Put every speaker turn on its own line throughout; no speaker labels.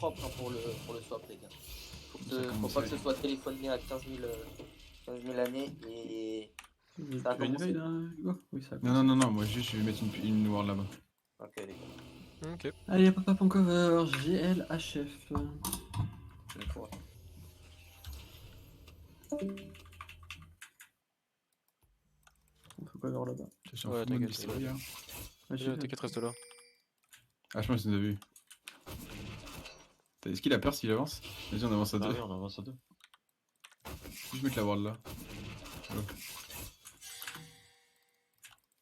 propre hein, pour le swap, les gars. Faut pas que ce soit téléphoné à 15 000 années et.
Tu veux une veille là, Hugo? Oui, ça a
Non, non, non, non, moi juste je vais mettre une ward là-bas.
Ok, les gars.
Ok.
Allez, Papa Pancover, GLHF.
Une fois.
On fait quoi vers là-bas?
Je suis en
Ouais,
full mode
t'inquiète,
destroy, hein.
Ah, j'ai
T'inquiète, reste là.
Ah, je pense qu'il nous a vu. Est-ce qu'il a peur s'il avance? Vas-y, on avance à
Ah
deux.
oui, on avance à 2.
Je mettre la ward là.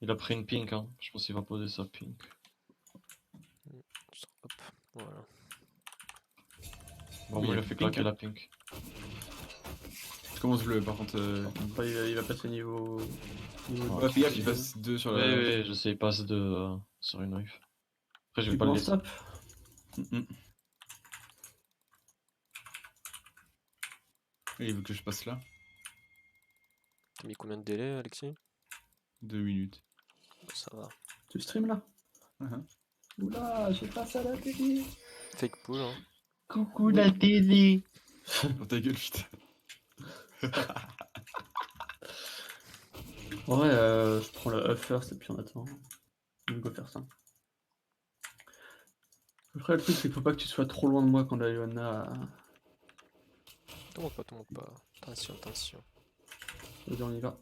Il a pris une pink, hein. Je pense qu'il va poser sa pink.
Hop, voilà.
Bon,
Oui,
moi, il
il
a
a
fait
pink,
claquer
hein.
la pink.
Je commence bleu par contre.
Après, il va passer niveau.
Ouais, fais gaffe, il passe 2 sur la.
Oui, je sais, il passe de sur une knife. Après, je vais
Tu
pas le
commences
laisser.
top.
Il veut que je passe là.
T'as mis combien de délai, Alexis?
2 minutes.
Ça va.
Tu stream là? Oula, j'ai pas ça à la télé.
Fake pull, hein.
Coucou la télé.
Dans ta gueule, putain.
En vrai, je prends le Huff first et puis on attend. On va faire ça. Après, le truc, c'est qu'il faut pas que tu sois trop loin de moi quand la Leona.
T'en monte pas. Attention, attention.
Vas-y, on y va.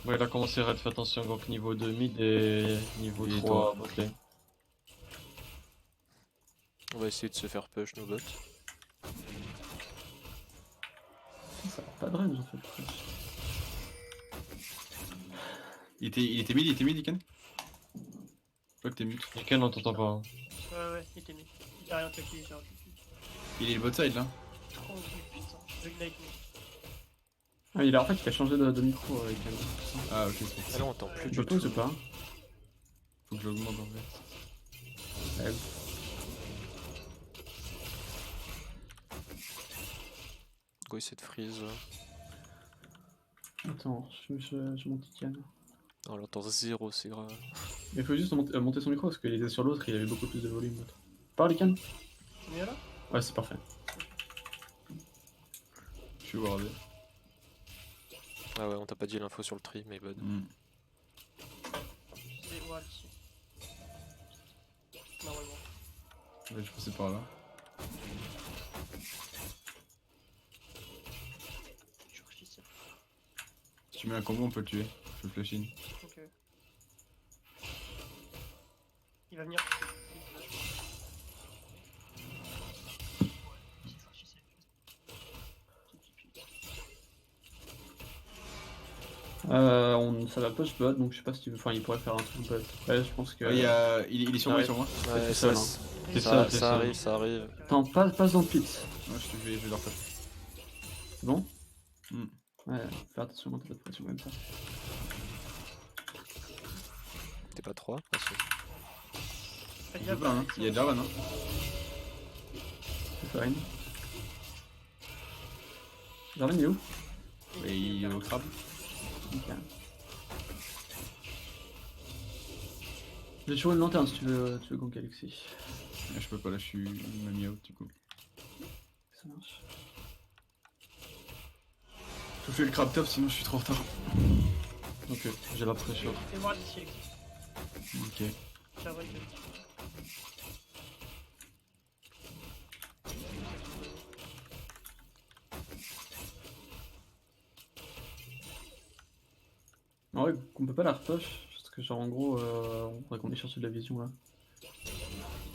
Bon, il a commencé à faire attention donc niveau 2 mid et niveau
Et
3 bot lane.
On va essayer de se faire push nos bots.
Ça va pas de range en fait.
Il était mid, Iken? Je crois que t'es mute.
Nickel, on t'entend pas. Hein.
Ouais, il était mis. J'ai rien claqué, j'ai rien claqué.
Il est le bot side là.
Oh oui, putain. Je ignite.
Ah, il a en changé de micro avec elle.
Ah, ok, c'est pour
Ah
ça.
là, on entend plus
Je
du
pose
tout.
ou pas?
Faut que je l'augmente en fait.
Ouais.
Go essayer de freeze.
Attends, je monte Iken.
On l'entend zéro, c'est grave.
Mais il faut juste monter son micro parce qu'il était sur l'autre, il avait beaucoup plus de volume. Parle Iken.
C'est mieux là?
Ouais, c'est parfait.
Je suis wardé.
Ah ouais, on t'a pas dit l'info sur le tri, mais bud.
C'est wall ici. Normalement.
Ouais, je passais par là.
Je suis ici.
Si tu mets un combo, on peut le tuer. Je fais flash in.
Ok. Il va venir.
Ça va push bot, donc je sais pas si tu veux. Enfin, il pourrait faire un truc bot. Ouais, je pense que.
Ouais, il est sur moi, il est sur moi.
Ouais,
tout
ça,
seul,
C'est ça, c'est ça.
arrive, ça arrive.
Attends, passe dans le pit.
Ouais, je vais leur faire.
C'est bon?
Hmm.
Ouais, fais attention quand t'as de pression comme ça.
T'es pas 3?
Il peut pas, hein. Il y a Jarvan, hein.
C'est fine. Jarvan, il est où?
Et il est au crabe.
Ok. J'ai toujours une lanterne si tu veux gank Alexis.
Ouais, je peux pas, là, je suis. Il m'a mis out du coup.
Ça marche.
Faut faire le crabe top, sinon je suis trop en retard.
Ok, j'ai la pression.
C'est wall ici, Alexis.
Ok.
J'avoue.
En vrai, on peut pas la repush, parce que genre en gros, on faudrait qu'on ait cherché de la vision là.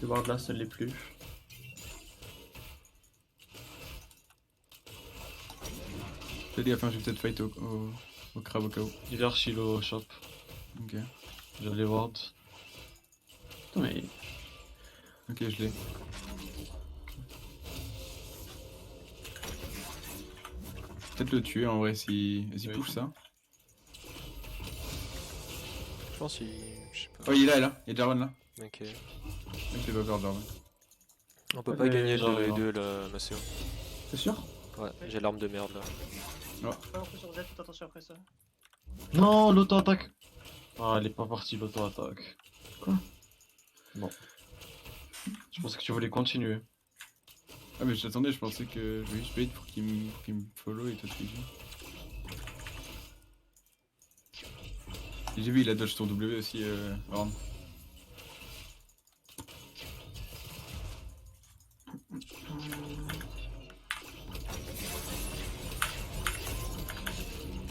De voir là, ça l'est plus.
Fais gaffe, hein, je vais peut-être fight au crabe au cas où.
Il est archi low shop.
Ok.
J'ai les wards.
Putain, mais.
Ok, je l'ai. Peut-être le tuer en vrai si. Vas-y,
Oui.
pousse ça.
Je pense qu'il. Je sais pas.
Oh, il est là, il y a Jarvan là.
Ok.
Je l'ai pas peur, Jarvan.
On peut
Ouais,
pas gagner
genre,
les
non.
deux là, Maceo.
C'est sûr?
Ouais, j'ai l'arme de merde là.
Pas un peu sur Z, faites attention après ça.
Non, l'auto-attaque. Ah, elle est pas partie l'auto-attaque.
Quoi?
Non. Je pensais que tu voulais continuer.
Ah, mais j'attendais, je pensais que je vais juste bait pour qu'il me follow et toi tu dis. J'ai vu, il a dodge ton W aussi, Horn.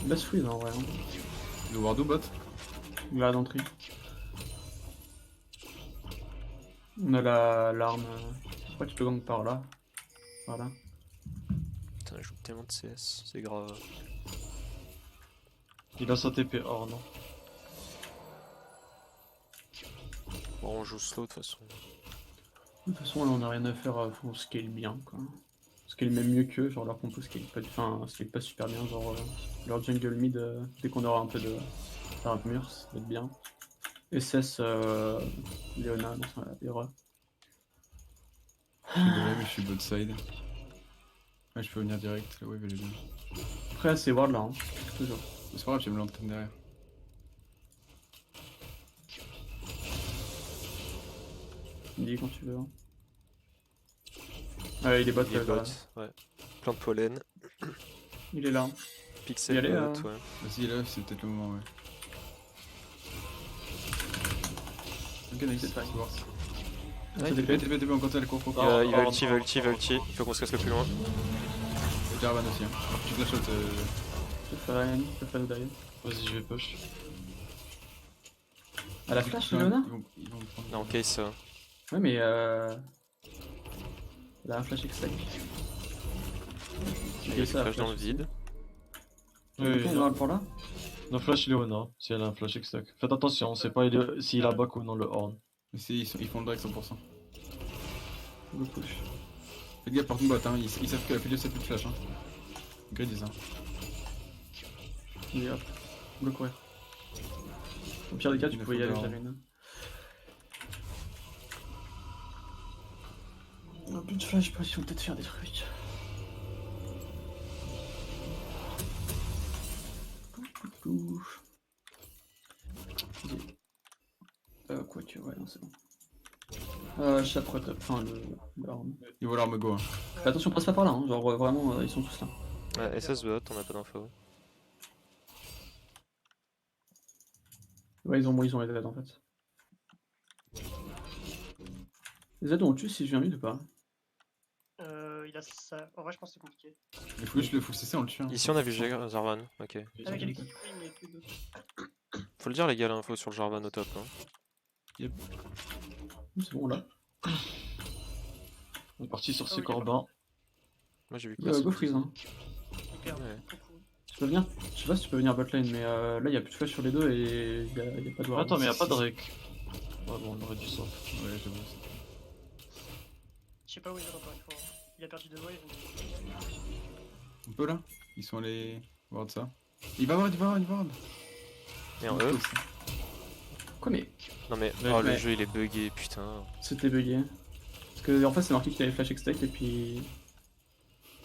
Basse freeze en vrai. Hein.
Le Wardo bot.
Là d'entrée. On a l'arme. Je crois que tu peux gang par là. Voilà.
Putain, je joue tellement de CS, c'est grave.
Il a sa TP hors, non?
Bon, on joue slow de toute façon.
De toute façon, là, on a rien à faire, faut scale bien quoi. Scale même mieux qu'eux, genre leur compo scale pas, scale pas super bien, genre leur jungle mid, dès qu'on aura un peu de mur, ça va être bien. SS, Leona, non, ça va être heureux.
Je suis de mais je suis bot side. Ouais, je peux venir direct, la wave elle est bien.
Après, c'est ward là, hein. Toujours.
C'est pas grave, j'ai me l'antenne derrière.
Tu me dis quand tu veux. Hein. Ah, il est bot,
Il est
là.
bot, ouais. Plein de pollen.
Il est là.
Pixel
Y aller,
bot, ouais.
Vas-y, là, c'est peut-être le moment, ouais. Ok, nice,
C'est fine.
c'est bon.
Ouais,
TP, on continue, cours.
Il va ulti, il va ulti. Il faut qu'on se casse le plus loin.
Et Jarvan aussi, hein. Tu te la shot.
Je peux faire rien, je peux faire derrière.
Vas-y, je vais push.
À la flash,
Ouais,
Leona?
ils vont me prendre.
Non, case.
Ouais, mais elle a un flash extec.
Il y a flash dans le vide.
Oui,
On va pour là?
no flash Leona, si elle a un flash stack. Faites attention, on sait pas s'il a back ou non le horn.
Mais si, ils font le drag 100%.
Go push.
Faites gaffe par contre bot, hein. Ils savent que la Philios c'est plus de flash, hein. Grid dis ça.
Et hop, go courir. Au pire des cas, tu
Il
pouvais y
faut
aller,
dehors.
j'avais une. On a plus de flash, je sais pas si on peut peut-être faire des trucs. Quoi que, ouais, non, c'est bon. Chapeau top, enfin le arme.
Ils vont leur me go, hein.
Fais attention, passe pas par là, hein. Genre vraiment, ils sont tous là.
Ouais, SS bot, on a pas d'infos.
Ouais, ils ont les Z en fait. Les Z on le tue si je viens mid ou pas?
Il a ça. En vrai, je pense que c'est compliqué.
Le full CC on le tue, hein.
Ici, on a vu Jarvan. Ok.
Avec Alexis, oui, mais plus d'autres.
Faut le dire, les gars, l'info sur le Jarvan au top. Hein.
C'est bon là.
On est parti sur
Ah
ces
oui,
corbins.
Moi, j'ai vu que
Go
personne.
freeze hein.
Hyper
Ouais.
beaucoup.
Tu peux venir, je sais pas si tu peux venir botlane, mais là il y a plus de flash sur les deux et il y a pas de ward.
Attends, mais y a pas de Drake. Ouais, bon, on aurait dû sortir.
Ouais, j'avoue.
Je sais pas où il est encore une fois. Il a perdu 2 waves.
On peut là? Ils sont allés voir de ça. Il va ward.
Et en E.
Quoi mais
Non, mais
Ouais,
oh, le
mais-
jeu il est bugué, putain.
c'était bugué. Parce que en fait c'est marqué qu'il avait flash extec et puis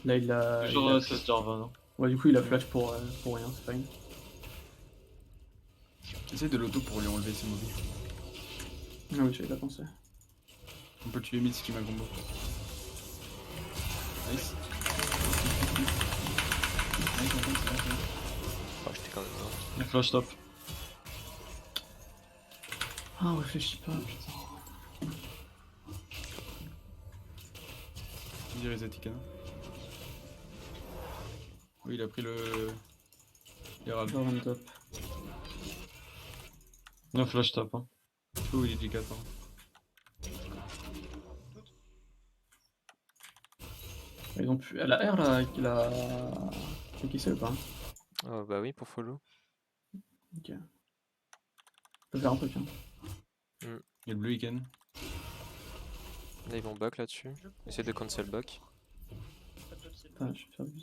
là il a.
Toujours
il a-
SS Jarvan. Hein.
Ouais du coup il a flash pour rien, c'est fine.
Essaye de l'auto pour lui enlever ses mobiles.
Ah oui j'avais pas pensé.
On peut le tuer mid si tu mets un combo. Nice. Nice, on c'est bon.
Oh, j'étais quand même mort.
On flash top.
Ah on réfléchit pas putain.
On dirait Zatikana. Oui, il a pris le. Herald.
Jarvan top.
On flash top. Hein.
Oh, il est G4. Hein.
Ils ont pu. La R là, il a. C'est qui c'est ou pas?
Oh, bah oui, pour follow.
Ok. On peut faire un truc hein.
Il y a le blue weekend.
Là, ils vont back là-dessus. Essaye de cancel back.
Pas de top, c'est
Attends, je vais faire du.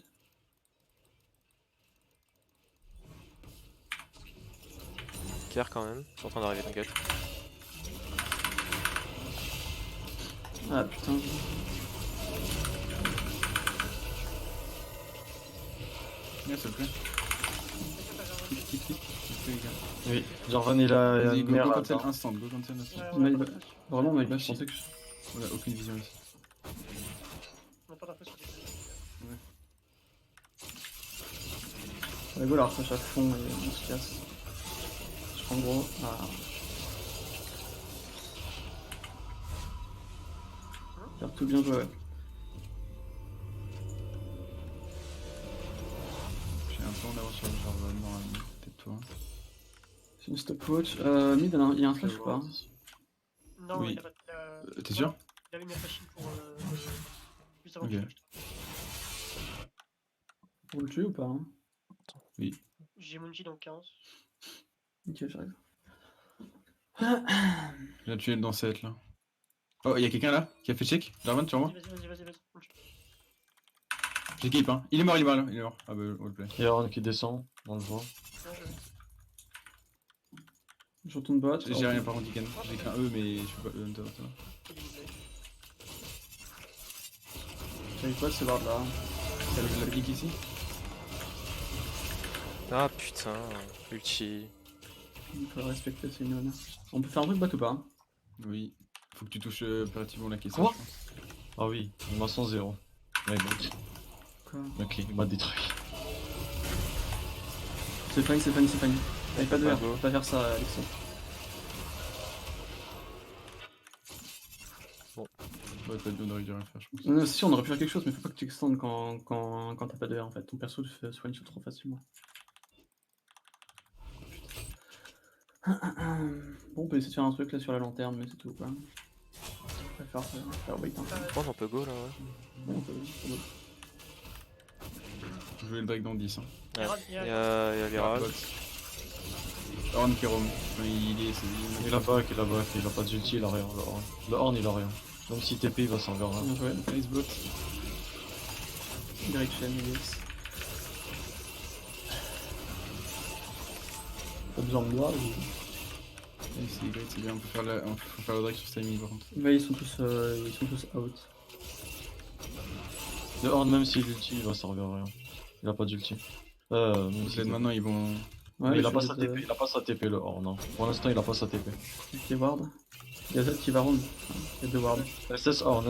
Care quand même. Ils sont en train d'arriver, t'inquiète.
Ah putain.
Ouais, s'il te plaît. clic. Les gars.
Oui, Jarvan il a
Vas-y,
une
go
merde.
cancel instant, go cancel instant.
Ouais, on a
My
pas
bad.
d'infos.
Vraiment, my bad, je pensais que.
On a aucune vision ici.
On a pas d'infos sur les deux.
On va go la refresh à fond et on se casse. Je prends gros. Ah. Faire tout bien joué, ouais.
J'ai un peu en avance sur le Jarvan, normalement. Peut-être toi.
C'est une stopwatch. Mid, il y a un flash ou pas?
Non,
Oui.
il a pas de.
T'es sûr?
Il avait mis la machine pour. Juste avant
Ok.
que je touche.
Pour le tuer ou pas hein?
J'ai Munji dans 15.
Ok, j'arrive.
J'ai tué dans cette là. Oh, y'a quelqu'un là qui a fait check? Jarvan, sur moi?
Vas-y.
J'équipe, hein. Il est mort là. Il est mort. Ah bah, roleplay.
Il y a Horn qui descend, on le voit.
Bien joué.
Je retourne bot.
J'ai rien par contre, Iken. J'ai qu'un E, mais je peux pas E hunter.
Éliminé.
J'arrive pas, c'est l'ordre là.
T'as la clique ici?
Ah putain, ulti.
Il faut respecter, c'est une honneur. On peut faire un truc bot ou pas hein?
Oui. Faut que tu touches impérativement la caisse.
Quoi? Ah oui, il m'a 100-0. Mais bon,
Quoi?
ok, il m'a détruit.
C'est fine. T'avais pas de
Pas
verre,
go.
faut pas faire ça, Alexandre.
Ouais, on aurait dû rien faire, je pense.
Non, si, on aurait pu faire quelque chose, mais faut pas que tu extendes quand t'as pas de verre en fait. Ton perso te fait soigne trop facilement. Bon, on peut essayer de faire un truc là sur la lanterne, mais c'est tout quoi. On va faire wait un peu.
Je pense qu'on peut go là, ouais.
Bon, on peut-
Je vais le break dans 10. Hein.
Ouais.
Il
Il
y a-
y a Virage.
Horn qui roam. Enfin, il est.
Il a back, il a pas d'ulti, il a rien, le Horn. Le Horn il a rien. Même si TP il va s'en vers là.
Bien joué.
Nice bot.
Great chain, yes. Pas besoin de moi.
C'est great, c'est bien. On peut faire le drag sur ce timing par contre.
Bah, ils sont tous out.
Le Horn même s'il ulti, il va s'en vers rien. Il a pas d'ulti. Même
Donc
si
là
TP.
maintenant ils vont.
Ouais,
Mais il a
je
pas
vais
sa
te-
TP, il a pas sa TP le Horn. Non. Pour l'instant il a pas sa TP.
Ok, ward. Il y a Z qui va roam. Il y a deux wards.
SS Horn.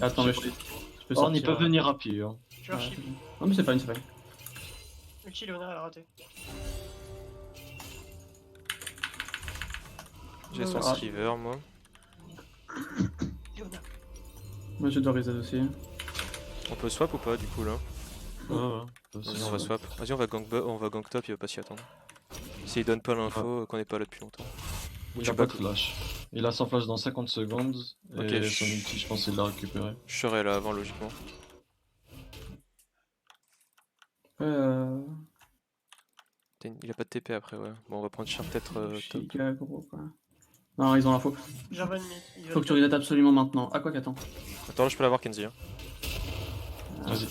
Attends, mais je peux
Horn il
sortir,
peut venir à pied. Hein.
Tu vas
Ouais,
chip.
c'est bon. Non, mais c'est fine.
Ulti, Léonard, elle a raté.
J'ai son
Ah.
Skiver, moi.
Léonard.
Moi, je dois reset aussi.
On peut swap ou pas du coup là?
Ouais.
Vas-y, on va swap. Vas-y, on va gank top, il va pas s'y attendre. S'il donne pas l'info, qu'on est pas là depuis longtemps.
Il
Tu
a pas de
back.
flash. Il a son flash dans 50 secondes.
Ok,
Et son ulti, je pense qu'il l'a récupéré.
Je serai là avant, logiquement.
Ouais,
Il a pas de TP après, ouais. Bon, on va prendre cher peut-être top.
giga gros quoi. Non, ils ont l'info.
Jarvan mid. Il va
Faut que tu reset absolument maintenant. Ah, quoi qu'attends.
Attends, là je peux l'avoir Kenzie. Hein.
Vas-y,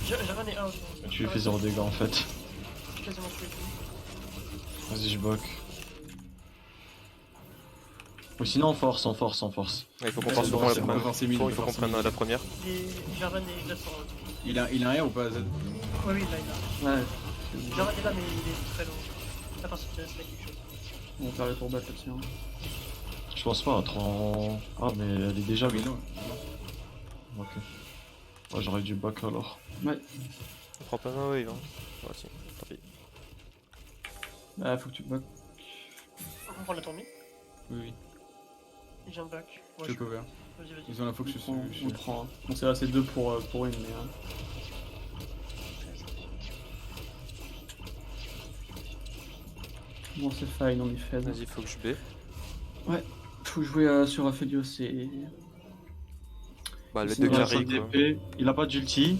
Jarvan est out.
tu lui fais 0 dégâts en fait.
J'ai quasiment tué.
Vas-y, je back. Ou sinon on force.
Ouais, il faut qu'on
Ouais,
force
c'est
vraiment
bon,
la
c'est bon,
première.
forcer mid,
Il faut qu'on
forcer
prenne
mid.
la première.
Et Jarvan et Z sont out.
Il a un R ou pas Z?
Ouais, oui, il a.
Ouais.
Jarvan est là, mais il est très loin. À part si tu laisses là quelque chose.
On va faire le tour back là-dessus. Hein.
Je pense pas à 30. Ah, mais elle est déjà
Oui,
bien.
non.
Ok. Ouais, j'aurais dû back alors.
Ouais.
On prend pas ma wave, hein. Ouais, si, tant pis.
Bah, faut que tu back.
On peut prendre la tournée.
Oui.
Il vient de back. Ouais,
Je cover.
Vas-y.
Ils ont l'info que je suis.
On prend. On s'est resté deux pour une, mais. Bon, c'est fine, on est faible.
Vas-y, faut que je B.
Faut jouer sur Aphelios et.
Bah, le
Sinon,
de
Il a sa
carry quoi.
TP. Il a pas d'ulti.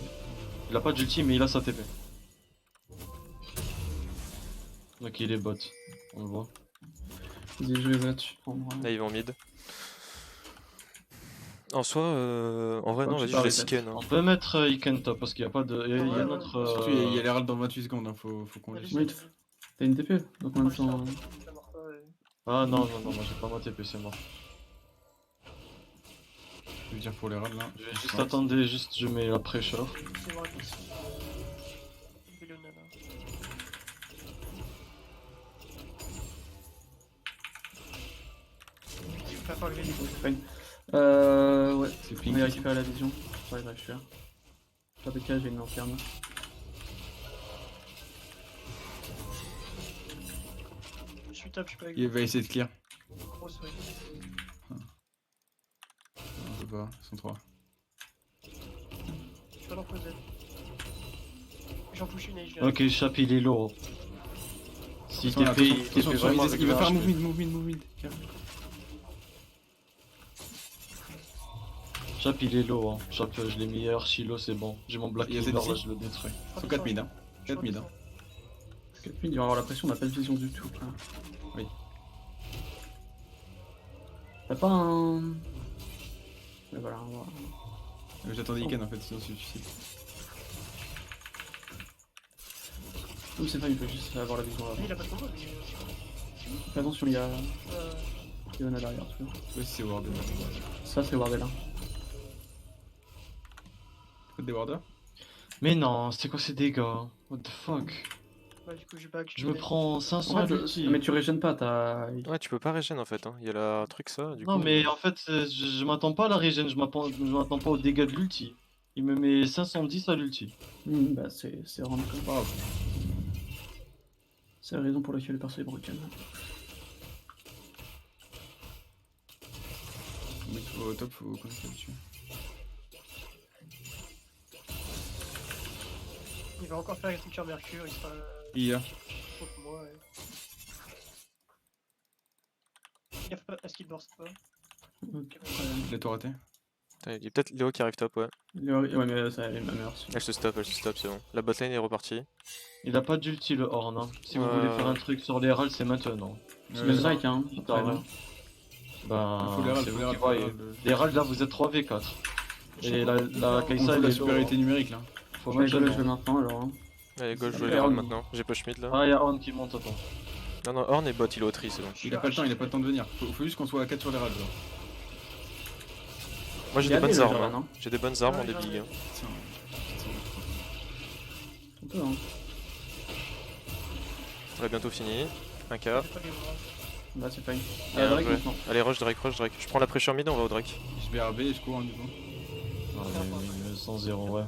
Mais il a sa TP. Donc il est bot. On le voit.
Vas-y, je les ai, tu prends.
Là, ils vont mid. En soi, en vrai,
Ouais,
non,
tu
vas-y, je
parles,
laisse
peut-être.
Iken. Hein.
On peut mettre Iken top parce qu'il y a pas de. Il y a
Ouais,
notre.
Surtout, il y a l'herald dans 28 secondes, hein. Faut qu'on
Allez,
laisse.
Oui, t'as une TP donc en même temps.
Ça marche pas, ouais.
Ah non, moi j'ai pas ma TP, c'est mort.
Je veux dire pour l'herald là.
Je vais juste attendre, je mets la pressure.
C'est voir la question. Léonard là. Va falloir que j'ai
C'est fine. Ouais,
C'est
on
pink.
va récupérer la vision. J'arrive à le faire. Pas de cas, j'ai une lanterne.
Je suis top, je suis pas avec
Il va essayer de clear.
grosse, ouais.
On peut pas, ils sont 3.
Je suis pas dans poser. J'en touche une et je viens.
Ok, Chap il est lourd. Si
Attention,
TP,
attention,
TP
attention,
vraiment avec
il va
le
faire
HP.
movement.
Chap il est low, hein. Chap je l'ai mis archi-low, c'est bon. J'ai mon Black
Il y a
Clover,
ZC.
là je le détruis.
Ils sont 4 mid, hein. 4 mid, hein.
Puis il va avoir la pression, on n'a pas de vision du tout. Là.
Oui.
T'as pas un. Mais voilà, on va.
J'attendais Iken en fait, sinon c'est suicide.
Comme c'est pas, il faut juste avoir la vision là.
Lui, il a pas de combo, lui.
Fais attention, il y a
Euh,
Leona derrière, tu vois.
Ouais, si c'est Ward.
Ça, c'est Wardella.
Des Warders.
Mais non, c'était quoi ces dégâts? What the fuck?
ouais, du coup, je back.
Je me prends 500
En fait,
ulti.
mais tu régènes pas, t'as.
Ouais, tu peux pas régène en fait. Hein. Il y a la truc ça, du
Non
coup.
mais en fait, je m'attends pas à la régène, je m'attends pas aux dégâts de l'ulti. Il me met 510 à l'ulti.
Bah, c'est vraiment comme
Oh,
C'est la raison pour laquelle le perso est broken.
au top, faut connecter dessus.
Il va encore faire une structure Mercure, il sera.
Il y a.
Contre moi, ouais. Gaffe pas à ce qu'il burst pas.
Ok,
Il a tout raté.
Putain, il y a peut-être Léo qui arrive top, ouais.
ouais, mais ça, elle est ma meilleure.
Elle se stop, c'est bon. La botlane est repartie.
Il a pas d'ulti le Horn, hein. Si vous
Ouais.
voulez faire un truc sur les râles, c'est maintenant.
C'est le Drake, hein.
Putain,
Après,
ouais. Ben,
Faut les râles,
c'est
faut
vous
les
qui
râles,
voyez.
faut les râles.
Les râles là, vous êtes 3v4. Et la
On
Kai'Sa,
fout
elle
la
est
supériorité
low.
numérique là.
Faut
ouais,
mettre
je
le
le jeu
nom.
maintenant alors. Hein.
Allez, go, je joue
Ouais,
les râles
Horn.
maintenant. J'ai push mid là.
Ah, y'a Horn qui monte, attends.
Non, non, Horn et bot, il est au tri, c'est bon.
Il a pas le temps, il a pas le temps de venir. Faut juste qu'on soit à 4 sur les râles. Genre.
Moi j'ai
Il y
des
a
bonnes
des
armes.
Jarvan,
Hein.
hein.
J'ai des bonnes armes en
Ouais,
débit.
Jarvan.
Hein.
Putain.
Un peu, hein.
On a bientôt fini. 1k.
J'ai pas les bras.
Bah, c'est pas une.
Bien
Drake
joué.
maintenant.
Allez, rush Drake. Je prends la pressure mid, on va au Drake.
Je vais RB et je cours en niveau.
Ah, mais 100-0, ouais.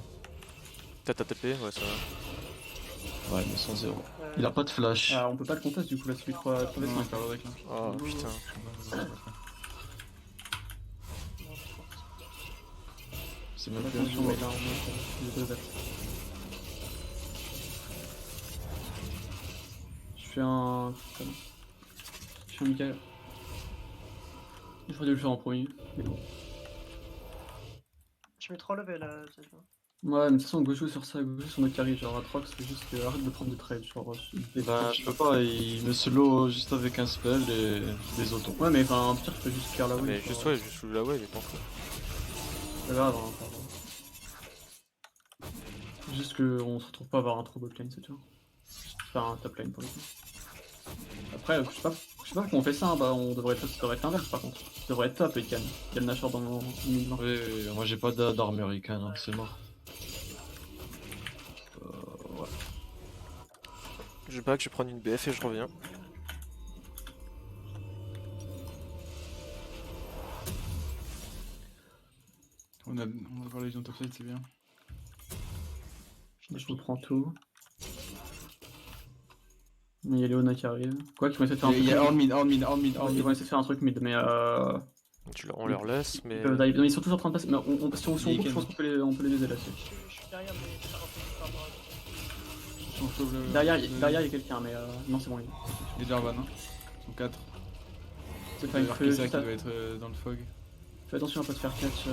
Peut-être à TP, ouais, ça va.
Ouais, mais 100-0. Il a pas de flash.
Ah, on peut pas le contest du coup là, celui 3
Non,
3v5.
on va faire le Drake là.
Oh putain.
C'est même
Pas
plus
attention,
un
mais là, on est deux bêtes. Je fais un. Je fais un Michael. J'aurais dû le faire en premier. Mais bon.
Je mets 3 levels là, c'est ça.
Ouais, mais de toute façon, go jouer sur ça, go jouer sur notre carry, genre Atrox, c'est juste arrête de prendre des trades, genre.
Bah, je peux pas, il me slow juste avec un spell et des autos.
Ouais, mais enfin, pire, tu peux juste faire la wave.
Mais
genre,
juste, ouais, juste sous la wave, il t'en fout.
C'est grave, hein, pardon. Juste qu'on se retrouve pas à avoir un trop bot lane, c'est tout. Enfin, un top lane pour le coup. Après, je sais pas pourquoi on fait ça, hein, bah on devrait être, ça devrait être l'inverse par contre. Ça devrait être top et Can. Il y a le Nashor dans le mid lane.
Oui, oui, moi j'ai pas d'armure Ican, hein, c'est mort. Ouais.
Je back, je vais prendre une BF et je reviens.
On va voir les gens top side, c'est bien.
Je vous prends tout. Il y a Léona qui arrive. Quoi qu'ils vont essayer de faire un
Il y a
truc.
Horn mid.
Ils vont essayer de faire un truc mid, mais
On leur laisse, mais.
non, ils sont tous en train de passer. Mais si on
Il y a
groupe, je pense qu'on peut les aider là-dessus.
Je suis derrière, mais ça rapproche par bras.
On sauve le-
Derrière, il y a quelqu'un, mais non, c'est bon.
Les Jarvan, hein. Ils sont 4.
C'est pas une
ça
crue.
qui doit être dans le fog.
Fais attention à pas te faire catch.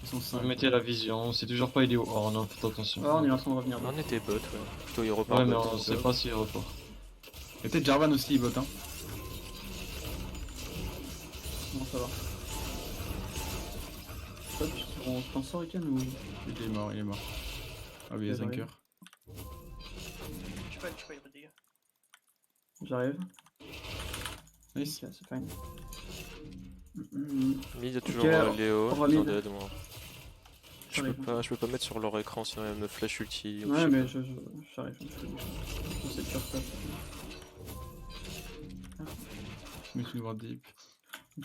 Ils sont
Vous
5.
mettez la vision, c'est toujours pas il est au Horn, hein, faites attention.
Oh, on est en train de revenir.
On était bot, ouais. Plutôt il repart
Ouais, mais
bot.
on sait pas s'il repart.
Et peut-être Jarvan aussi, il bot, hein.
Non, ça va. Toi, tu t'en sors, Iken ou.
Il est mort, il est mort. Ah oui, il y a 5 heures.
Je peux, y'a pas de dégâts.
J'arrive.
Nice.
Ok, c'est fine.
Mid, il y a toujours
Ok,
Léo,
on va
besoin
mid.
d'aide, moi. Je
J'arrive.
peux pas mettre sur leur écran sinon elle me flash ulti. ou je
Ouais,
sais
mais
pas.
j'arrive. Je sais que ça.
mettre une ward deep.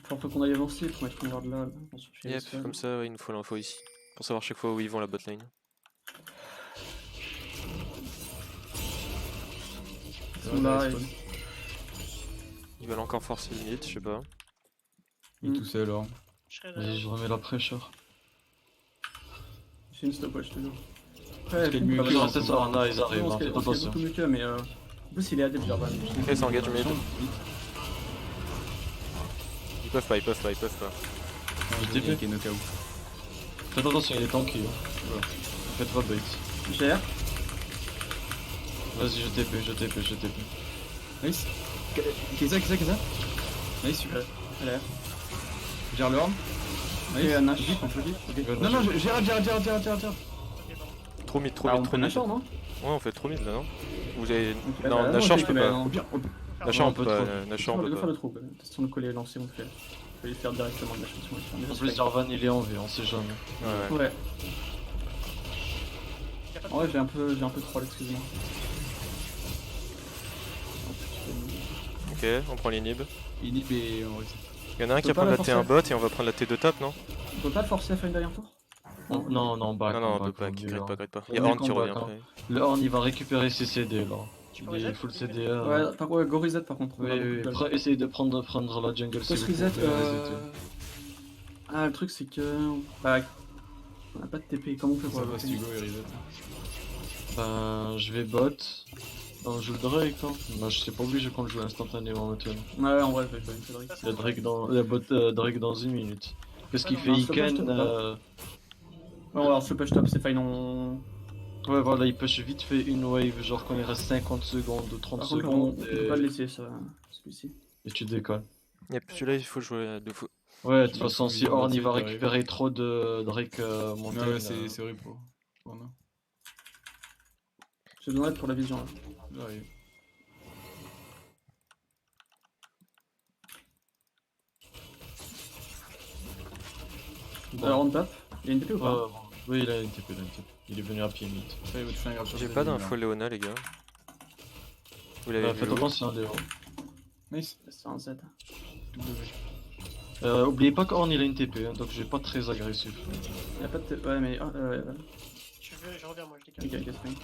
Faut qu'on aille avancer pour mettre une ward là. On se fait
Yep,
les
comme ça, ouais, il nous faut l'info ici. Pour savoir chaque fois où ils vont la botlane.
Ils sont là,
spawn.
Ils veulent encore forcer le mid, je sais pas.
Il est tout seul, or.
Je serais
Vas-y, je remets la pressure.
J'ai une stopwatch toujours.
Parce qu'il y a mieux
pas
que
mal.
en
Restez
ce
sur
moment.
Arna, ils arrivent,
Non,
hein,
c'est
faites attention.
beaucoup mieux que, mais en plus il est AD Jarvan.
Ok, ça engage mid.
Vite.
Ils peuvent pas, ils peuvent pas, ils peuvent pas.
Non,
TP.
il est knock out.
Faites attention, il est tanky. Hein. Faites pas bait.
GR.
Vas-y, je TP, je TP, je TP.
Nice. Kesa. Nice, super.
LR.
Gère le horn.
Et
Nice.
Nash. On peut dire. Ok.
Non, gère.
Trop mid, trop
Ah,
mid,
on
trop
peut
mid.
Nashor, non?
Ouais, on fait trop mid là, non? Vous avez.
Ok,
Non,
bah,
Nashor,
on
je peux
fait,
pas.
mais
Au pire,
Nashor, on peut
peut
pas.
trop.
Nashor, on
De
peut
faire
pas.
le trou. Question de coller et lancer, on le fait. Je vais les faire directement de la chose.
En plus, Jarvan il est en V, on sait jamais.
Ouais, ouais.
Ouais. En vrai, j'ai un peu troll, excuse-moi.
Ok, on prend l'inhib.
inhib et on réussit.
Y'en a un qui
peut
va prendre
pas
la
la
T1 bot et on va prendre la T2 top, non?
On peut pas le forcer à faire une dernière tour?
Non, back.
Non, non, on peut
back,
pas,
on
grade
est là.
pas, grade pas.
On
Y'a
est
Horn qui
combat,
revient
hein.
après.
Le Horn il va récupérer ses CD là.
Tu peux
Il est
reset
full
ou
CDR.
Ouais, par contre, go reset par contre.
Oui, essayez de prendre la jungle si
Post
vous
reset.
pouvez resetter.
Ah, le truc c'est que. Bah. On a pas de TP, comment on fait pour
Ça
la
va, si Hugo, il reset.
Ben, je vais bot. On joue le Drake, hein. Non, je sais pas obligé qu'on le joue instantanément maintenant.
Ouais, en vrai, je vais faire une connerie.
Il y a Drake dans une minute. Qu'est-ce qu'il
Ah
fait
non,
non, stop,
Iken
stop, Ouais, alors, ce push top, c'est fine, on.
Ouais, voilà, il push vite fait une wave, genre quand il reste 50 secondes ou 30
Par contre, on
secondes.
peut pas le laisser, ça. Celui-ci.
Et tu décolles.
Yep, celui-là, il faut jouer de fou.
Ouais, de toute
Je
façon,
pense
si
qu'il va
Horn il va
arriver.
récupérer trop de Drake
Ouais,
montagne.
ouais, c'est horrible pour nous.
J'ai besoin d'aide pour la vision là.
J'arrive.
Alors, on tape. Il y a une TP ou pas?
Oui, il a une TP, il est venu à pied vite.
Ça, il va toucher un grave sur
J'ai
le
pas
début,
d'info
là.
Léona, les gars. Vous l'avez vu
Faites
où?
attention, Léo.
Nice.
C'est un Z.
Oubliez pas qu'Horn il a une TP, hein, donc j'ai pas très agressif.
Y'a pas de TP. Ouais, mais. Ouais.
Je reviens, moi, je décale.
Ok, fine.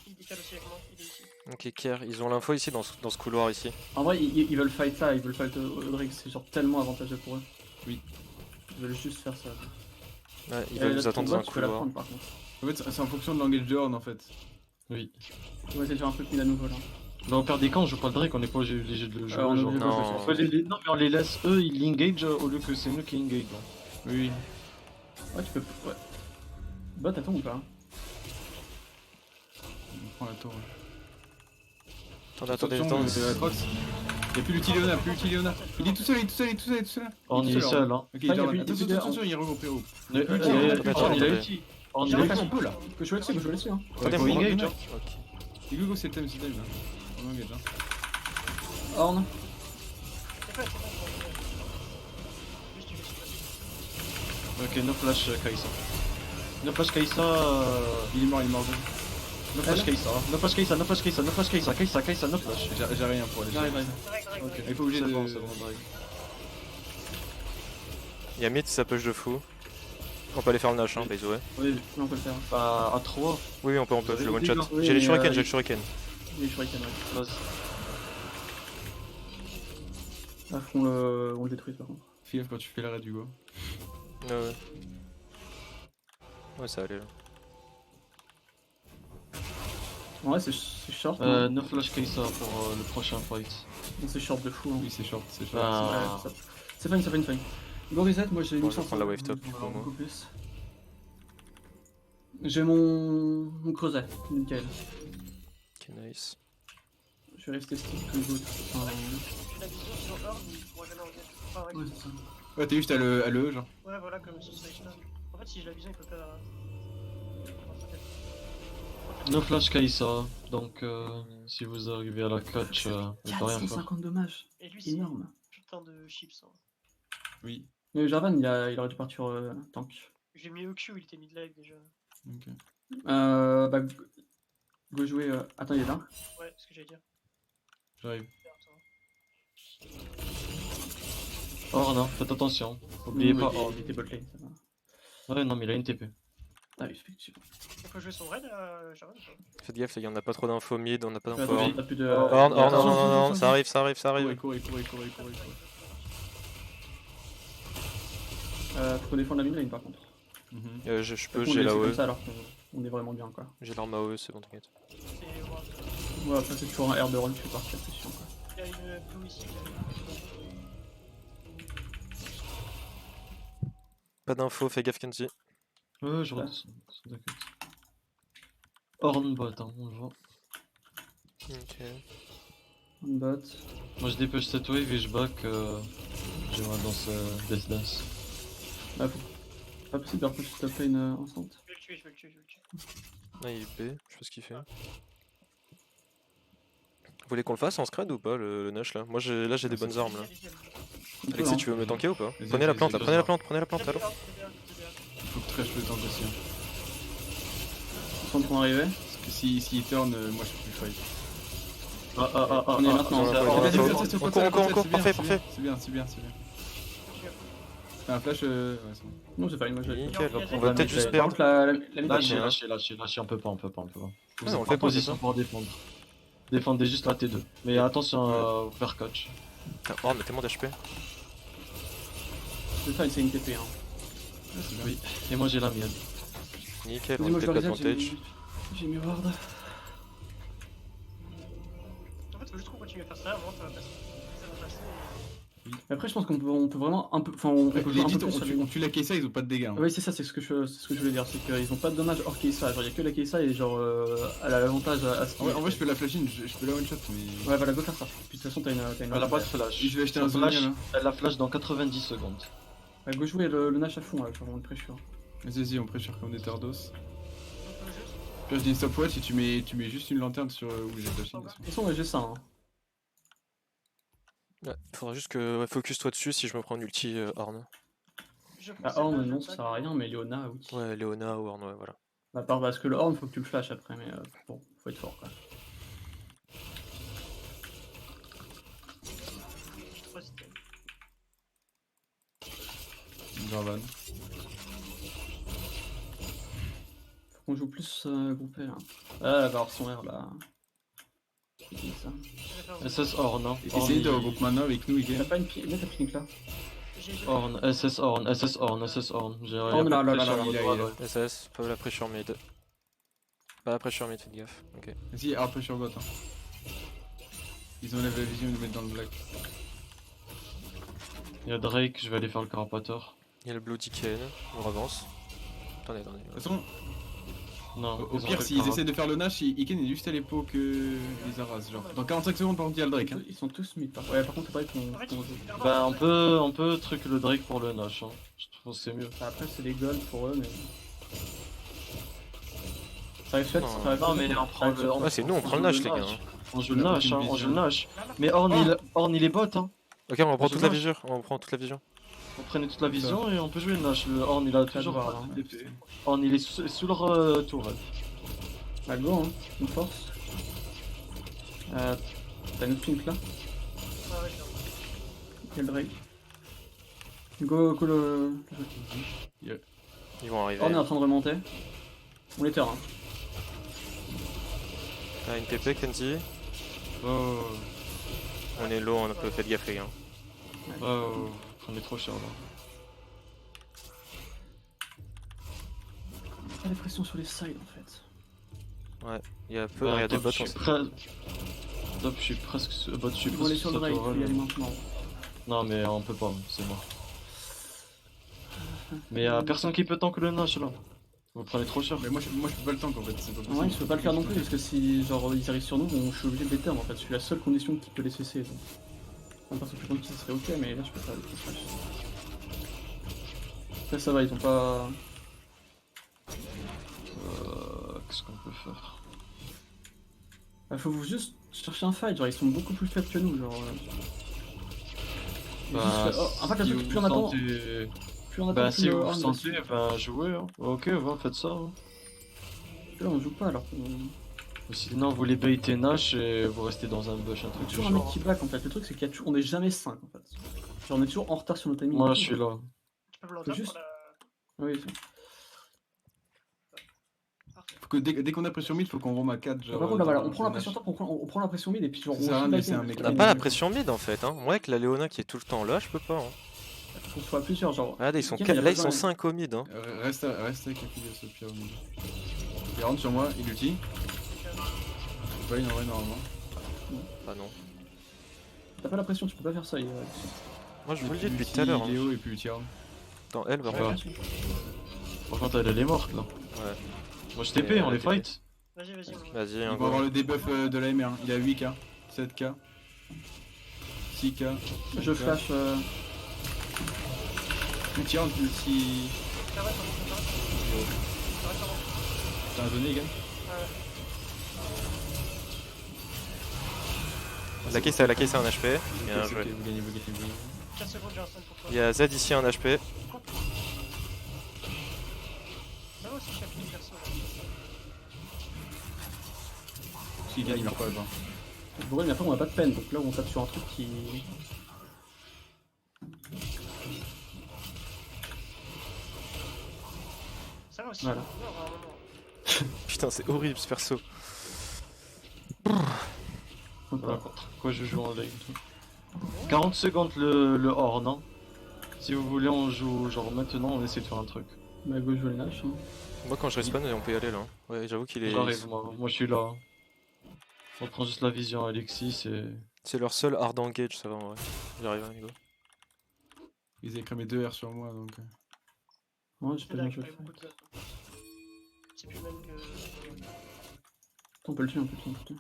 Il décale aussi avec moi, il est ici.
Ok, Kier, ils ont l'info ici dans ce couloir ici.
En vrai, ils veulent fight là, ils veulent fight Drake, c'est genre tellement avantageux pour eux.
Oui.
Ils veulent juste faire ça.
Ouais, ils
Et
veulent
là,
nous attendre
ton
dans un
bot, tu peux la
couloir.
prendre par contre.
En fait, c'est en fonction de l'engage de Horn en fait.
Oui.
Ouais, c'est déjà un peu mis à nouveau là.
Mais on perd des camps, on joue pas le Drake, on n'est pas obligé de le jouer.
on est
genre.
obligé de
non.
le jouer,
On peut non, mais on les laisse eux, ils l'engage au lieu que c'est nous qui engage.
Oui.
Ouais, tu peux. Ouais. Bot, attends ou pas?
On prend la tour.
Attendez,
Attention,
attendez.
Atrox. Y'a plus l'Utileona, Il est tout seul,
On y est seul, hein.
Ok,
Ah, y a
Jarvan.
plus l'Utileona.
Attention, il est regroupé haut.
Horn il
attendez.
a ulti. Horn il a
Il
ulti.
on peut là.
Faut jouer dessus, faut jouer dessus. Hein.
Attendez,
faut
moi,
engage, hein.
Ok.
Et Hugo, c'est le thème, là. On engage, hein.
Horn.
C'est pas, juste tu laisses passer.
Ok, no flash Kai'Sa. No flash Kai'Sa.
Il est mort.
No flash Kai'Sa. No flash Kai'Sa. No flash Kai'Sa. No flash Kai'Sa. Kai'Sa, no flash.
J'ai rien pour aller.
J'arrive.
Direct.
Ok,
Il faut obligé
c'est
de.
bon, c'est bon, Drake.
Y'a mid, ça push de fou. On peut aller faire le Nash, hein, by the way.
Oui, on peut le faire.
Bah, à 3.
Oui, on peut, je le one shot.
Oui,
J'ai les
mais,
shurikens, j'ai le shuriken.
Il est shuriken, ouais.
Vas-y.
Ah, faut qu'on le détruise par contre.
Fais gaffe quand tu fais l'arrêt d'Hugo.
Ouais. Ouais, ça allait là.
En vrai, c'est short. non
No flash Kai'Sa pour le prochain fight.
Non, c'est short de fou. Hein.
Oui, c'est short.
Ah.
Ouais, c'est fine. Go reset, moi j'ai
Bon,
une
je vais
chance.
prendre la wave top, du coup, moi.
Beaucoup plus. J'ai mon creuset, nickel.
Ok, nice.
Je vais rester stick comme good. Enfin,
Tu la vision sur Horn, il pourra jamais engager. Enfin, ouais.
ouais, c'est ça.
Ouais, t'es juste à le genre.
Ouais, voilà, comme sur Sage là. En fait, si je la vision, il peut pas.
No flash Kai'Sa. Donc, si vous arrivez à la catch, vous pouvez rien faire.
450 dommages,
Et lui, c'est
énorme.
putain de chips. Hein.
Oui.
Mais Jarvan, il aurait dû partir tank.
J'ai mis au Q, il était mid-lag déjà.
Ok.
Bah, Go jouer. Attends, il est là.
Ouais, ce que j'allais dire.
J'arrive.
Orn, hein, faites attention. Oubliez pas Orn.
Il était bot lane, ça va.
Ouais, non, mais il a une TP.
Ah oui, effectivement.
On peut jouer son raid, Sharon ou pas?
Faites gaffe, les gars, on n'a pas trop d'infos mid, on n'a pas d'infos
Attends,
horn.
t'as plus de.
Horn, horn,
Attends,
non, non,
attends,
non,
attends,
ça arrive, ça arrive, ça arrive.
Courez.
Faut qu'on défende la mid lane par contre.
Je peux,
On
j'ai
est
la
comme
OE.
ça alors qu'on est vraiment bien quoi.
J'ai l'arme AOE, c'est bon, t'inquiète.
C'est Ward.
Ouais, après c'est toujours un R de run, tu fais partir, c'est chiant quoi.
Il y a une blue ici.
Pas d'infos, fais gaffe Kenzie.
Ouais, je redescends. T'inquiète. Orn bot, hein, on le voit.
Ok.
On bot.
Moi je dépêche cette wave et je back. J'aimerais danser Death Dance.
Ah, faut... Pas possible de repush top lane instant.
Je vais le tuer.
Ah, il est B, je sais pas ce qu'il fait. Vous voulez qu'on le fasse en scred ou pas, le Nash là? Moi là j'ai des bonnes armes là. Alexis, tu veux me tanker ou pas?
Vas-y,
Prenez la
vas-y,
plante là,
vas-y.
prenez la plante, allô?
Il faut que Trash le tank aussi. Hein.
Ils sont en train d'arriver.
Parce que s'il turn, moi je peux plus fight.
On est maintenant.
ouais,
ça-
ouais,
en
ouais,
fait,
ouais,
c'est-
ouais.
c'est-
Encore, parfait.
C'est bien. Fais un flash, ouais, c'est bon.
Non, j'ai pas une, moi j'ai.
Nickel,
Non,
on va peut-être juste
Par
perdre.
contre, la mid
Lâchez,
lane.
lâchez, on peut pas.
on
Vous
le
êtes
fait
en
pas,
position
c'est ça.
pour défendre. Défendez juste la T2. Mais attention à vous faire catch.
Ah, Horn, mais tellement d'HP.
C'est ça, c'est une TP. Hein.
Ouais, c'est bien.
Oui. Et moi j'ai la mienne.
Nickel,
Vas-y,
on
moi je le
take
reset,
l'advantage.
j'ai mis ward.
En fait, faut juste qu'on continue à faire ça, avant ça va passer. Ça va passer.
Mais après, je pense qu'on peut vraiment un peu. Enfin, on peut jouer un
Legit,
peu plus sur les-
on tue la Kessa, ils ont pas de dégâts. Hein.
Oui, c'est ça, c'est ce que je voulais dire, c'est qu'ils ont pas de dommage hors Keisa. Genre, il y a que la Keisa et genre, elle a l'avantage à ce
En vrai, je peux la flash in, je peux la one shot, mais.
Ouais, voilà, go faire ça. Puis de toute façon, t'as une.
Elle a pas de flash.
Je vais acheter
Son
un
flash,
Zonia là.
elle a flash dans 90 secondes.
Ouais, go jouer le Nash à fond, là, genre, on est pressure.
Vas-y, on pressure comme des Tardos.
On peut juste.
Puis je dis une stopwatch et tu mets juste une lanterne sur où j'ai flash in.
De toute façon, ouais, j'ai ça. Hein.
Ouais, faudra juste que focus toi dessus si je me prends une ulti Horn.
Je
Ah,
pensais
Horn,
pas,
non,
je
ça
sais
sert
pas.
à rien, mais Leona, oui.
Ouais, Leona ou Horn, ouais, voilà.
À part parce que le Horn, faut que tu le flashes après, mais bon, faut être fort quoi.
J'ai 3 items.
Jarvan.
Faut qu'on joue plus groupé là. Ah, elle va avoir son R là. C'est qui, ça.
Je vais faire-
SS Orn, hein.
Essayez de
Orn,
regrouper maintenant avec nous,
T'as
Igen.
pas une pique, mets ta pique là.
j'ai-
Orn, SS Orn. J'ai
Orn, là, là, là, là,
il a-
SS, pas la pressure mid. Pas la pressure mid, faites gaffe. Ok.
Vas-y, hard pressure bot. Hein. Ils enlèvent la vision, ils nous mettent dans le black.
Il y a Drake, je vais aller faire le carapateur.
Il y a le Bloody Ken, on avance. Attendez.
De toute façon,
Non,
au
ils ont
pire,
fait
s'ils
le
essaient de faire le Nash, Iken est juste à l'épaule que les Aras. Genre, dans 45 secondes, par contre, il y a le Drake. Hein.
Ils sont tous mid. Ouais, par contre, c'est vrai qu'on
En fait,
joue.
Bah on peut truc le Drake pour le Nash, hein. Je trouve que c'est mieux.
Après, c'est les golds pour eux, mais. Ça arrive fait,
Non.
ça arrive
Non,
fait.
mais on prend le-
Ouais, c'est nous, on prend le Nash, les gars. Hein.
On joue le Nash, hein, on joue le Nash.
Là, là.
Mais Orn il est bot, hein.
Ok, on reprend
Je
toute la
marche.
vision. On prend toute la vision.
On prenait toute la vision et on peut jouer le Nash. Le Orn il a toujours
voir,
pas
hein.
de DP. Orn il est sous leur tourelle.
Bah, go, hein, une force. T'as une pink là,
Ah ouais, je l'ai.
il y a le Drake. Go le.
Ils vont arriver.
On est en train de remonter. On les terrain.
T'as une TP, Kenzie.
Oh,
On est low, on a peu fait gaffe, les gars.
oh, on est trop cher là.
Pas les pressions sur les sides en fait.
Il y a peu, il y a des bots, on sait.
Top, je suis presque sur bot, je suis
Ils vont aller
presque
sur le Drake,
tourelle.
faut y aller maintenant.
Non mais on peut pas, c'est mort. Mais y'a personne qui peut tank le Nash là. Vous prenez trop cher.
Mais moi, je peux pas le tank en fait, c'est pas
Ouais,
possible.
je peux pas le faire non plus parce que si genre ils arrivent sur nous, je suis obligé de les terme en fait. C'est la seule condition qui peut les cesser. Donc. En personne plus tranquille, ça serait ok, mais là je peux pas le faire. Après ça va, ils ont pas.
Qu'est-ce qu'on peut faire?
Faut vous juste chercher un fight, genre ils sont beaucoup plus faibles que nous, genre.
Bah,
En fait,
si
le
vous
plus on attend,
sentez-
plus on attend,
Bah
plus
si
le
vous
Horn
vous
va
sentez,
suivre.
bah jouez hein. Ok, va, faites ça. Hein.
Là on joue pas alors qu'on.
Ou sinon, vous les baitez Nash et vous restez dans un bush, un truc du
Toujours un mec
genre.
qui back en fait. Le truc c'est qu'on est jamais 5 en fait. Genre on est toujours en retard sur nos timings.
Moi, je suis là.
Tu peux bloquer
juste-
pour la...
Oui,
Faut que dès qu'on a pression mid, faut qu'on roam à 4. Genre,
par contre là voilà,
dans-
on prend la
dans
pression
Nash.
top, on prend la pression mid et puis genre
Ça sert à rien de laisser un mec
On n'a pas la pression mid en fait. Hein. Moi avec la Léona qui est tout le temps là, je peux pas. Hein.
Faut soit plusieurs genre.
Regardez, ils sont,
Ken, il a
là ils
besoin-
sont 5 au mid. Hein.
Reste avec Aphelios au pire au mid. Il rentre sur moi, il ulti. Je peux pas en vrai normalement.
Ah non.
T'as pas la pression, tu peux pas faire ça.
Moi je vous le dis
Il
depuis
ulti,
tout à l'heure.
Il est
Hein.
haut et puis ulti arme.
Dans elle, par
Ouais.
contre.
Par contre, elle est morte là.
Ouais.
Moi, je TP, on les
TP.
fight.
Vas-y, vas-y.
Vas-y,
Il
un
va
go.
avoir le debuff de la MR. Il a 8k, 7k, 6k.
Je flash.
Ulti arme, ulti.
Arrête, arrête.
T'as un donné, Egan?
La case a un HP. Bien
Ok,
joué.
vous gagnez, vous gagnez.
15 secondes, j'ai un stun pour toi.
Il y a Z ici un HP.
Bah moi aussi, je suis appelé perso.
S'il gagne, il meurt pas, le
Bon, mais après on a pas de peine, donc là on tape sur un truc qui.
Ça va aussi.
Voilà.
Non, à un moment.
Putain, c'est horrible ce perso.
Voilà, contre quoi je joue en lane. 40 secondes le Horn, hein. Si vous voulez, on joue genre maintenant, on essaie de faire un truc.
Bah go jouer les Nash. Hein.
Moi quand je respawn, on peut y aller là. Ouais, j'avoue qu'il est.
J'arrive, moi je suis là. On prend juste la vision Alexis et.
C'est leur seul hard engage, ça va en vrai. J'arrive, amigo.
Ils avaient cramé 2 R sur moi donc.
Ouais, j'ai
C'est
pas
là
bien
que
joué.
je fais beaucoup de zones. C'est plus même que...
On peut le tuer, on peut le tuer.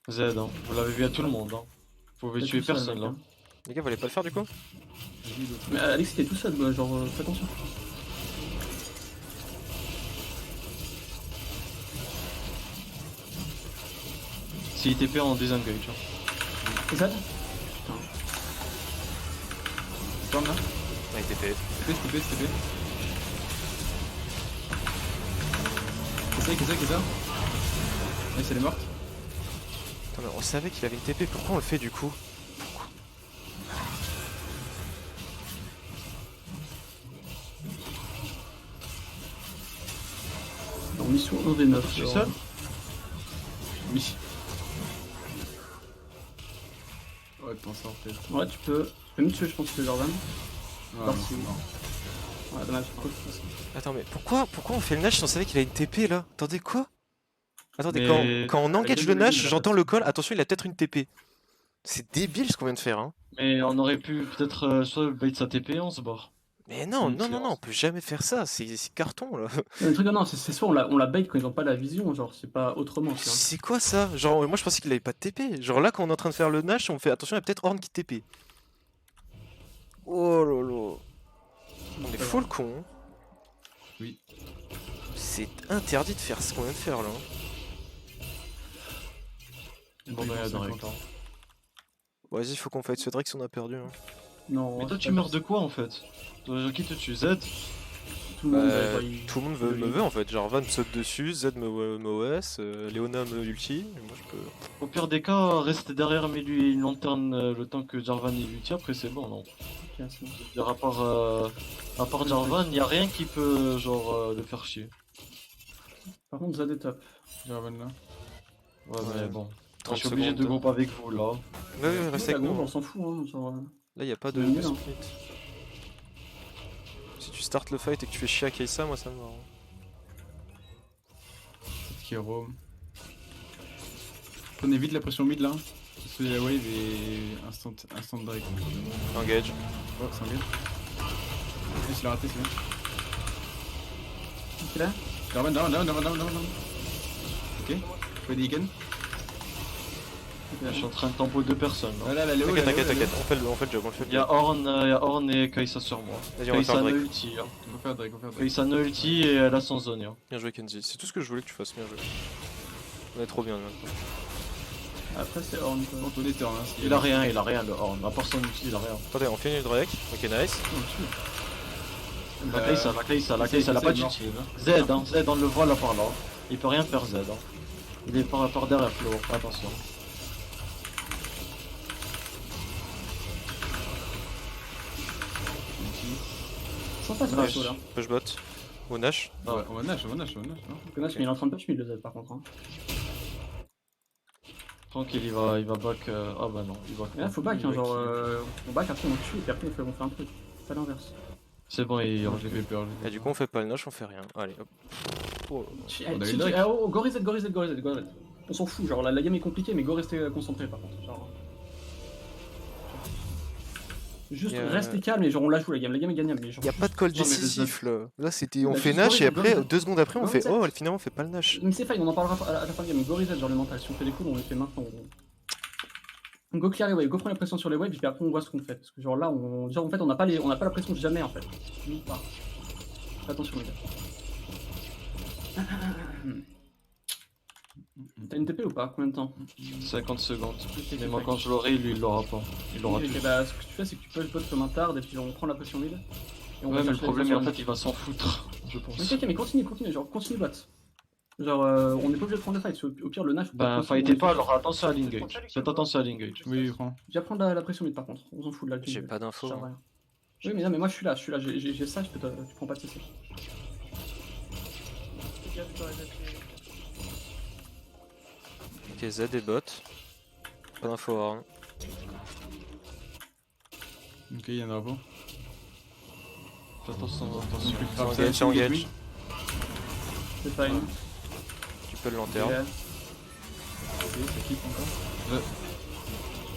Z, hein. Vous l'avez vu à tout le monde, hein. Vous pouvez
T'es
tuer
tout seul,
personne
mec,
là.
hein.
Les gars, vous allez pas le faire du coup?
Mais Alex t'es tout seul, bah, genre fais attention.
Si TP en désengage, hein.
C'est ça?
Storm là?
Ah, il était fait.
TP. Qu'est-ce ça? Nice, elle est morte.
Attends, mais on savait qu'il avait une TP, pourquoi on le fait du coup?
En mission 1v9.
Tu
genre.
seul?
Oui. Ouais, t'en sors peut-être.
Ouais, tu peux me tuer, je pense que Jordan.
Ouais,
Par
non,
si.
c'est mort.
Ouais, dommage.
Attends, mais pourquoi on fait le Nash si on savait qu'il a une TP là? Attendez, quoi? Attendez,
Mais-
quand on engage
Elle
le
est
Nash,
débile,
j'entends le call, attention, il a peut-être une TP. C'est débile ce qu'on vient de faire, hein.
Mais on aurait pu peut-être soit bait sa TP et on se barre.
Mais non,
Une
non,
séance.
on peut jamais faire ça, c'est carton là.
Le truc, non, c'est soit on la bait quand ils ont pas la vision, genre c'est pas autrement, tu vois.
C'est quoi ça? Genre, moi je pensais qu'il avait pas de TP. Genre là, quand on est en train de faire le Nash, on fait attention, il y a peut-être Horn qui TP. Oh lolo. On est full con. hein.
Oui.
C'est interdit de faire ce qu'on vient de faire là.
Bon,
Ils
bah,
vont
direct.
50 ans.
Vas-y, faut qu'on fight ce Drake si on a perdu. Hein.
Non.
Mais toi,
c'est
tu
pas
meurs de quoi en fait? Toi, qui te tue? Z?
Tout le monde,
Bah,
il-
tout le monde me veut en fait. Genre Van me saute dessus, Z me OS, Léona me ulti. Et moi je peux.
Au pire des cas, reste derrière, mets-lui une lanterne le temps que Jarvan il lui tire, après c'est bon, non?
Ok, c'est bon.
Je veux dire, à part Jarvan, y a rien qui peut genre le faire chier.
Par contre, Zad est top.
Jarvan là.
Ouais,
Ouais.
mais bon.
30
Je suis obligé de
secondes.
groupe avec vous là.
Ouais, reste avec
La
nous.
groupe,
hein.
on s'en fout, hein. Genre,
Là, y a pas de
C'est nul, hein.
split. Si tu startes le fight et que tu fais chier à Kai'Sa, moi ça me va. hein.
Peut-être qu'il roam. Prenez vite la pression mid là. Parce que la wave est instant Drake.
Engage.
Oh, c'est un gars. Il l'a raté, c'est bien.
Ok, là.
Down. Ok. Ready again.
Je suis en train de tempo deux personnes là.
Là, Léo.
T'inquiète, on fait le job, on le fait le
Y'a
job.
Horn et Kai'Sa sur moi.
Vas-y, on va faire
Kai'Sa no
Drake.
ulti, hein.
On va faire Drake.
Kai'Sa no ulti et elle a son zone, hein.
Bien joué Kenzie, c'est tout ce que je voulais que tu fasses, bien joué. On est trop bien là.
Après, c'est Horn. quoi.
On connaît turn, hein.
Il a rien le Horn. À part son ulti, il a rien.
Attendez, on finit le Drake, ok nice.
La Kai'Sa, elle a pas
c'est
d'ulti.
mort.
Z, hein, Z, on le voit là par là. Il peut rien faire Z. Hein. Il est par derrière Flo, attention.
Sympa ce
Ouais,
perso là.
Push bot. Ou Nash.
On va Nash, non.
Le match, mais il est en train de push mid le Z par contre. Hein.
Tranquille, il va back. Ah bah non, il back.
Mais là, faut back, hein, genre. On back, après on tue, et puis après on fait un truc. Pas l'inverse.
C'est bon, il
J'ai fait peur.
Et du coup, on fait pas le Nash, on fait rien. Allez, hop. Oh.
On a eu le Drake.
Oh, go reset. On s'en fout, genre la game est compliquée, mais go rester concentré par contre. Genre... Juste restez calme et genre on la joue la game est gagnable. Mais genre,
Y a pas de call
Non, mais le
décisif là. Là, c'était. On
Bah,
fait
juste
Nash et
go
après,
reset.
2 secondes après, on
Go
fait.
reset.
Oh, finalement, on fait pas le Nash.
Mais c'est fine, on en parlera à la fin de game, mais go reset, genre les mentales. Si on fait des coups, on les fait maintenant. On go clear les waves, go prendre la pression sur les waves, et puis après on voit ce qu'on fait. Parce que genre là, genre, en fait, on n'a pas la pression jamais en fait. Ni pas. Fais attention les gars. T'as une TP ou pas? Combien de temps?
50 secondes.
Ok,
Mais moi,
fine.
quand je l'aurai, lui, il l'aura pas. Il l'aura
Ok,
tout.
bah, ce que tu fais, c'est que tu push bot comme un tard et puis on prend la pression mid. Et on va
Ouais, mais le
chercher
problème,
les
en
pressions
fait, il va s'en foutre, je pense.
Ok, mais continue, genre continue bot. Genre, on n'est pas obligé de prendre le fight, au pire le Nash.
Ben, fightez pas, alors attention à l'engage. Faites attention à l'engage.
Oui, prends.
Viens prendre la pression mid par contre, on s'en fout de la
J'ai pas d'infos.
Ça sert à rien. Oui, mais non, mais moi je suis là, j'ai ça, tu prends pas de CC.
Fais gaffe, je dois remettre les...
Ok, Z et bot. Pas d'info Horn.
Ok, y'en aura pas.
Faites attention.
C'est engage.
C'est fine.
Tu peux le lanterne.
Ok.
Ok, ça kick encore.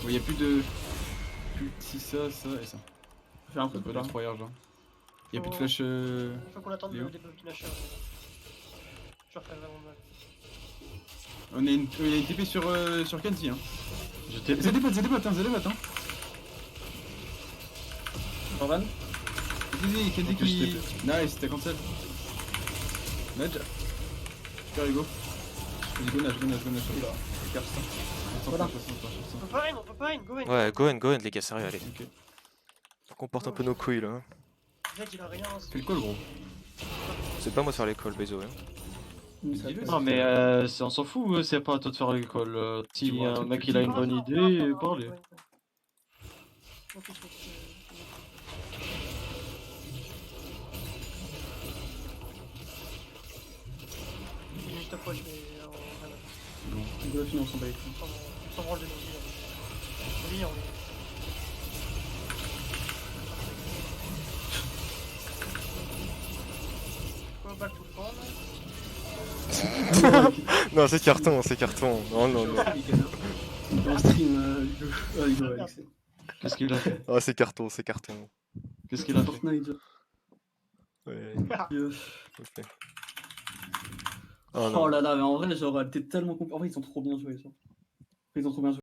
Bon, y'a plus de. Plus si ça et ça.
Je fais un truc
Pas
ou pas?
d'exployage là. Y'a plus de flash.
Il faut qu'on attende
Léo.
le debuff du Nasher. Je refais vraiment mal.
On a une TP sur Kenzie. Hein.
Je t'ai
C'est des bots, hein.
Jordan?
Vas-y, Kenzie
Ok,
qui.
je
Nice, t'as cancel. Nudge. Super Hugo. Vas-y, go Nudge.
Voilà.
On peut pas une, go in.
Ouais, go ahead, les gars, sérieux, allez.
Ok.
Faut qu'on porte un peu nos couilles là.
Z il a rien.
Fais le call, gros.
C'est pas moi de faire les calls, Bezo. Hein.
Non, mais on s'en fout, c'est pas à toi de faire l'école. Si
vois,
un
tu-
mec
tu-
il a
tu-
une bonne idée, parlez.
Ok, je pense que... Juste approche, mais on
Go finir, on s'en bat les couilles.
s'en branle de nos vies. Oui, on est... Quoi, back to front,
Non, c'est carton. Non.
Dans stream, Hugo, Alex.
Qu'est-ce qu'il a fait?
Ah, c'est carton.
Qu'est-ce qu'il a fait?
Fortnite.
Ouais,
Ok.
oh non.
Oh là là, mais en vrai, genre, t'es tellement En vrai, ils ont trop bien joué, ça. Ils ont trop bien joué.